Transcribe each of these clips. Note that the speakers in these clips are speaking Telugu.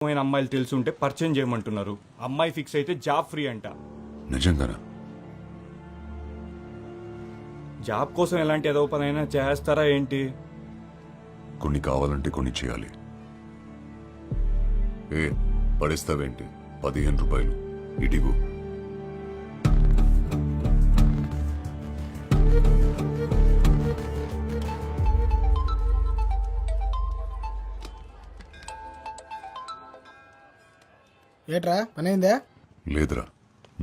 అమ్మాయిలు తెలిసి ఉంటే పరిచయం చేయమంటున్నారు. అమ్మాయి ఫిక్స్ అయితే జాబ్ ఫ్రీ అంట. నిజంగానా? జాబ్ కోసం ఎలాంటి ఏదో పని అయినా చేస్తారా ఏంటి? కొన్ని కావాలంటే కొన్ని చేయాలి. ఏ పడేస్తావేంటి? 15 రూపాయలు ఇటిగు. ఏట్రా పని అయిందా? లేదురా,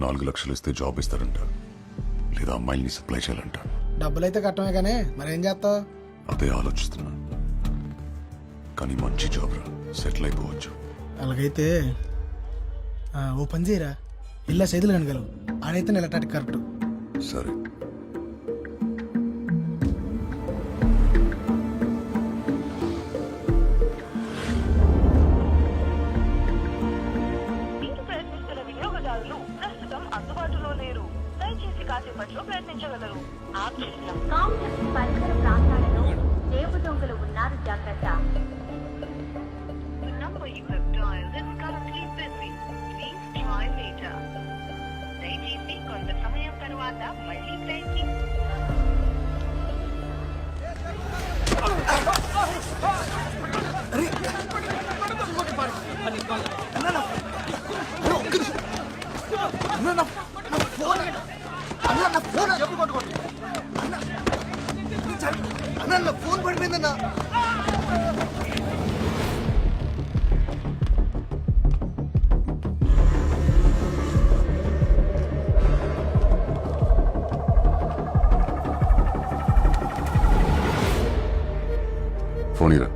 4 లక్షలు ఇస్తే జాబ్ ఇస్తారంట, లేదా అమ్మాయిల్ని సప్లై చేయాలంట. డబ్బులైతే కట్టమే కానీ మరేం చేస్తావు? అదే ఆలోచిస్తున్నా. కానీ మంచి జాబ్ రా, సెటిల్ అయిపోవచ్చు. అలాగైతే ఓ పని చేయరా, ఇల్లా సైదులు కనగలవు. ఆడైతే నెలటానికి కరెక్ట్. సరే. మీరు ప్రయత్నిస్తున్న వినియోగదారులు ప్రస్తుతం అందుబాటులో లేరు. దయచేసి కాసేపట్లో ప్రయత్నించగలరు. కాంప్లెక్స్ పరిసర ప్రాంతాలలో జేబు దొంగలు ఉన్నారు, జాగ్రత్త. The number you have dialed is currently busy. Please try later. దయచేసి కొంత సమయం తర్వాత మళ్ళీ ప్రయత్నించండి. ఫోన్ పడిపోయిందన్నా. ఫోన్ ఇరా.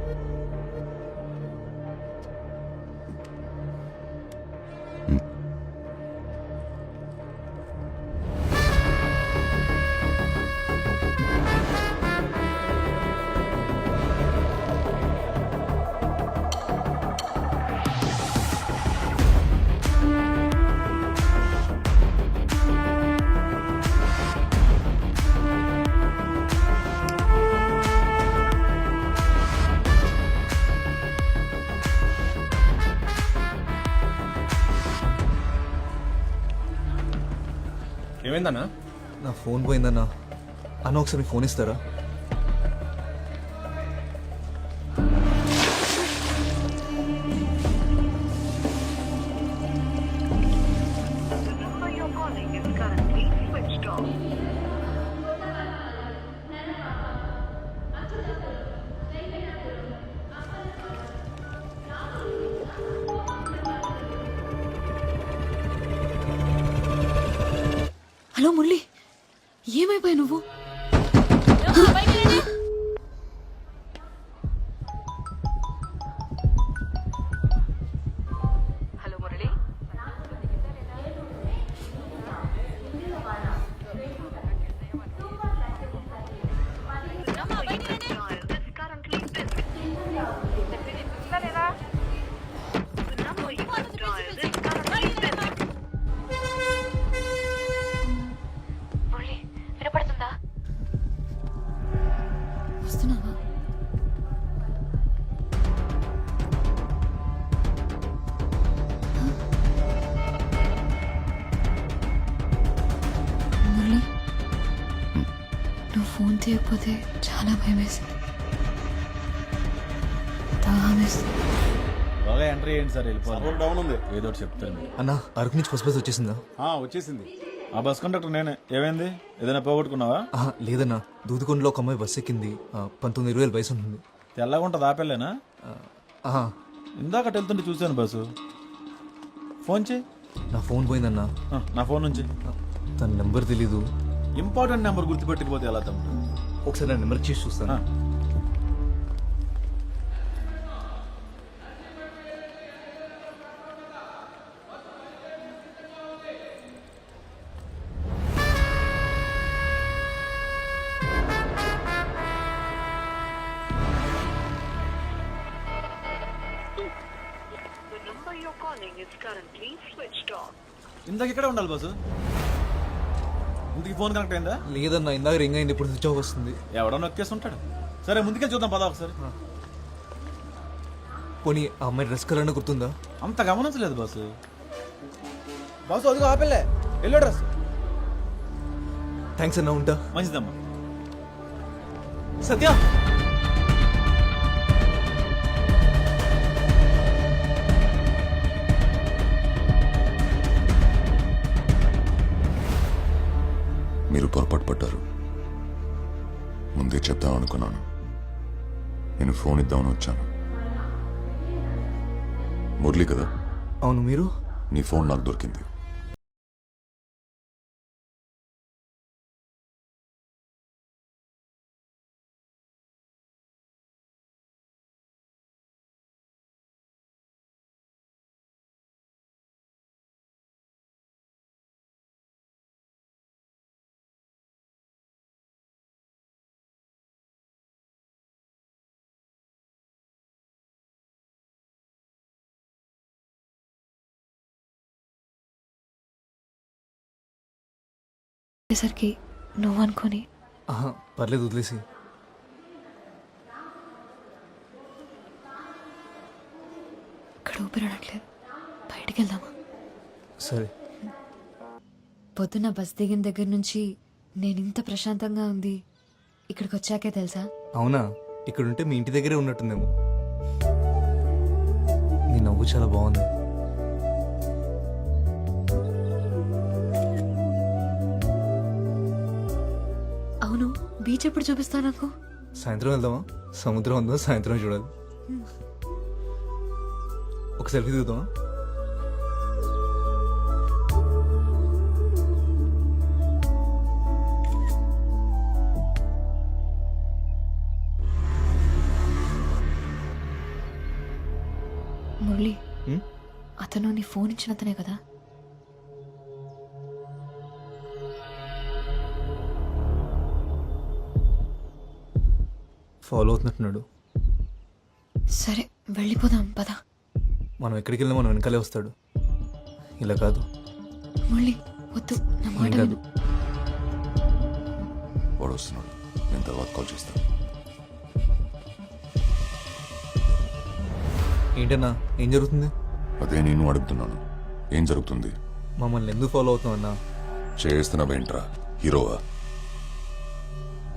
ఏమైందన్నా? నా ఫోన్ పోయిందన్నా. అన్న ఒకసారి మీ ఫోన్ ఇస్తారా? The number you're calling is currently switched off. Hello Murali, ఏమైపోయావు నువ్వు? Hello Murali. The number you have dialed is currently busy. The number you have dialed is currently busy. Murali, వినపడుతుందా? వస్తున్నావా? మురళి, నువ్వు ఫోన్ తీయకపోతే చాలా భయం వేసింది. దాహం వేస్తుంది. బాగా ఎంట్రీ ఏంటి సార్? వెళ్ళిపోవాలి. డౌన్ ఉంది, ఏదో ఒకటి చెప్తాను. అన్న అరకు నుంచి బస్ వచ్చేసిందా? వచ్చేసింది. ఆ బస్ కండక్టర్ నేనే. ఏమైంది? ఏదైనా పోగొట్టుకున్నావా? లేదన్నా, దూదుకొండలో ఒక అమ్మాయి బస్ ఎక్కింది. 19-20 వయసు ఉంటుంది. తెల్లగా ఉంటుంది, ఆపేలేనా? ఇందాక వెళ్తుంటే చూశాను బస్సు. ఫోన్ చేయి. నా ఫోన్ పోయిందన్నా. నా ఫోన్ నుంచి. తన నెంబర్ తెలీదు. ఇంపార్టెంట్ నెంబర్ గుర్తుపెట్టకపోతే ఎలా తమ్ముడు? ఒకసారి నా నెంబర్ చేసి చూస్తాను. The number you're calling is currently switched off. ఇందాక ఇక్కడే ఉండాలి బస్సు. ఇంటికి ఫోన్ కనెక్ట్ అయిందా? లేదన్నా, ఇందాక రింగ్ అయింది, ఇప్పుడు స్విచ్ ఆఫ్ వస్తుంది. ఎవడో నొక్కేసి ఉంటాడు. సరే ముందుకెళ్ళి చూద్దాం పదా ఒకసారి. పోనీ ఆ అమ్మాయి డ్రెస్ కలర్ గుర్తుందా? అంత గమనించలేదు బాసు. బాసు అదిగో ఆపెళ్ళే ఎల్లో డ్రెస్. థ్యాంక్స్ అన్న, ఉంటా. మంచిదమ్మా. సత్య, మీరు పొరపాటు పడ్డారు. ముందే చెప్దాం అనుకున్నాను. నేను ఫోన్ ఇద్దామని వచ్చాను. మురళి కదా, అవును. మీరు? నీ ఫోన్ నాకు దొరికింది. సరికి నువ్వు అనుకోని ఆహా, పర్లేదు, వదిలేసి. ఇక్కడ ఊపిరాడట్లేదు, బయటికి వెళ్దామా? సరే. పొద్దున్న బస్ దిగిన దగ్గర నుంచి నేను ఇంత ప్రశాంతంగా ఉంది ఇక్కడికి వచ్చాకే తెలుసా. అవునా? ఇక్కడుంటే మీ ఇంటి దగ్గరే ఉన్నట్టుందేమో. నీ నవ్వు చాలా బాగుంది. అవును, బీచ్ ఎప్పుడు చూపిస్తా నాకు? సాయంత్రం వెళ్దామా? సముద్రం ఉందో సాయంత్రం చూడాలి. ఒక సెల్ఫీ దిగుదామా? మురళి, హ్మ్? అతను నీ ఫోన్ ఇచ్చిన అతనే కదా? ఫాలో అవుతున్నట్టున్నాడు. సరే వెళ్ళిపోదాం పద. మనం ఎక్కడికి వెళ్ళినా మనం వెనకాలే వస్తాడు. ఇలా కాదు. మురళి వద్దు, నా మాట ఏం కాదు. విను. వాడు వస్తున్నాడు, నేను తర్వాత కాల్ చేస్తాను. ఏంటన్నా, ఏం జరుగుతుంది? అదే నేను అడుగుతున్నాను, ఏం జరుగుతుంది? మమ్మల్ని ఎందుకు ఫాలో అవుతున్నావు అన్నా? చేస్తున్నావేంట్రా, హీరోవా?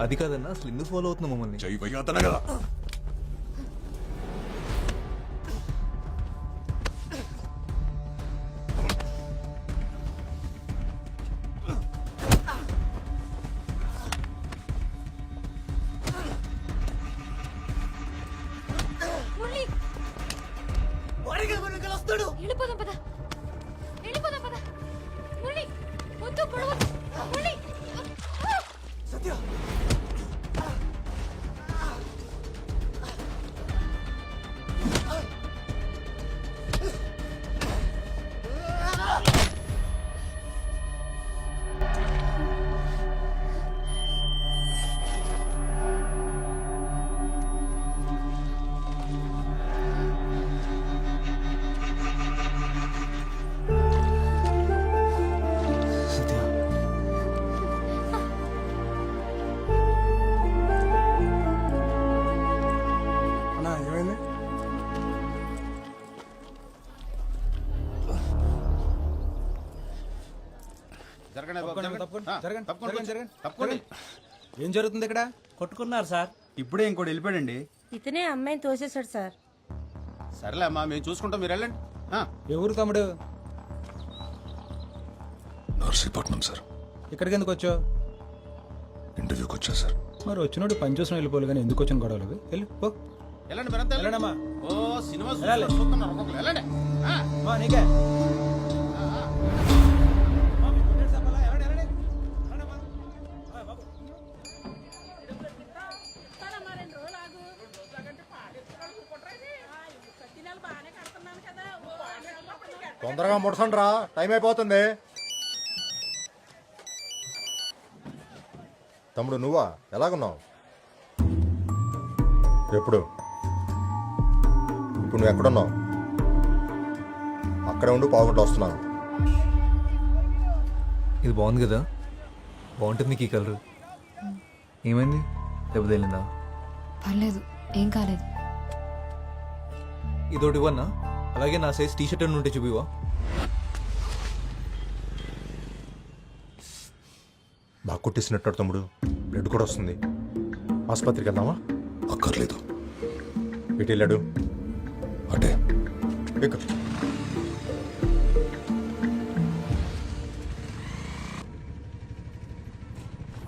అది కాదన్నా, అసలు ఎందుకు ఫాలో అవుతున్నావు మమ్మల్ని? చెయ్యి కదా. వెళ్ళిపోదాం పద, వెళ్ళిపోదాం పద. మురళి వద్దు, గొడవ. మురళి సత్య, అన్నా ఏమైంది? ఏం జరుగుతుంది ఇక్కడ? కొట్టుకున్నారు సార్. ఇప్పుడే ఇంకోటి వెళ్ళిపోయాడండి. ఇతనే అమ్మాయిని తోసేశాడు సార్. సరేలే అమ్మా, మేము చూసుకుంటాం, మీరు వెళ్ళండి. ఎవరు తమ్ముడు? నర్సీపట్నం సార్. ఇక్కడికి ఎందుకు వచ్చావు? ఇంటర్వ్యూకి వచ్చా సార్. మరి వచ్చినోడు పని చూసిన వెళ్ళిపోవాలి కానీ ఎందుకు వచ్చిన గొడవలు? వెళ్ళి పో. వెళ్ళండి మీరంతా వెళ్ళండి. వెళ్ళండమ్మా. ఓ సినిమా వెళ్ళాలి. చూస్తున్నారు ఒక్కొక్కరు. వెళ్ళండి. మా నీకే. తొందరగా ముడసండి రా, టైం అయిపోతుంది. తమ్ముడు నువ్వా? ఎలాగున్నావు? ఎప్పుడు? ఇప్పుడు నువ్వు ఎక్కడున్నావు? అక్కడే ఉండి పావుగంట వస్తున్నాను. ఇది బాగుంది కదా, బాగుంటుంది నీకు ఈ కలర్. ఏమైంది, దెబ్బ తగిలిందా? పర్లేదు, ఏం కాలేదు. ఇదోటి ఇవ్వన్నా? అలాగే నా సైజ్ టీ షర్ట్ ఉంటే చూపివా. బాగా కొట్టేసినట్టు తమ్ముడు, బ్లడ్ కూడా వస్తుంది. ఆసుపత్రికి వెళ్దామా? అక్కర్లేదు, ఇటు వెళ్ళాడు. అటే. ఎక్కు.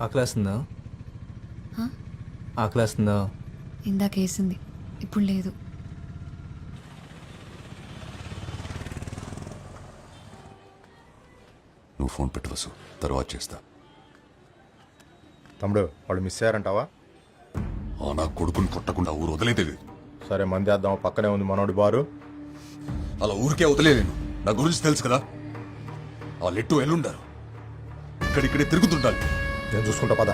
ఆకలేస్తుందా? ఆకలేస్తుందా? ఇందాక వేసింది, ఇప్పుడు లేదు. నువ్వు ఫోన్ పెట్టు వసు, తర్వాత చేస్తా. తమ్ముడు వాళ్ళు మిస్ అయ్యారంటావా? ఆ నా కొడుకుని కొట్టకుండా ఊరు వదిలేదేవి. సరే మంది వేద్దాం, పక్కనే ఉంది మనోడి బారు. అలా ఊరికే వదిలేను. నా గురించి తెలుసు కదా. ఆ లెట్టు ఎల్లుండారు, ఇక్కడిక్కడే తిరుగుతుండాలి. నేను చూసుకుంటా పద.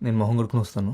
నేను మొహం కొడుకుని వస్తాను.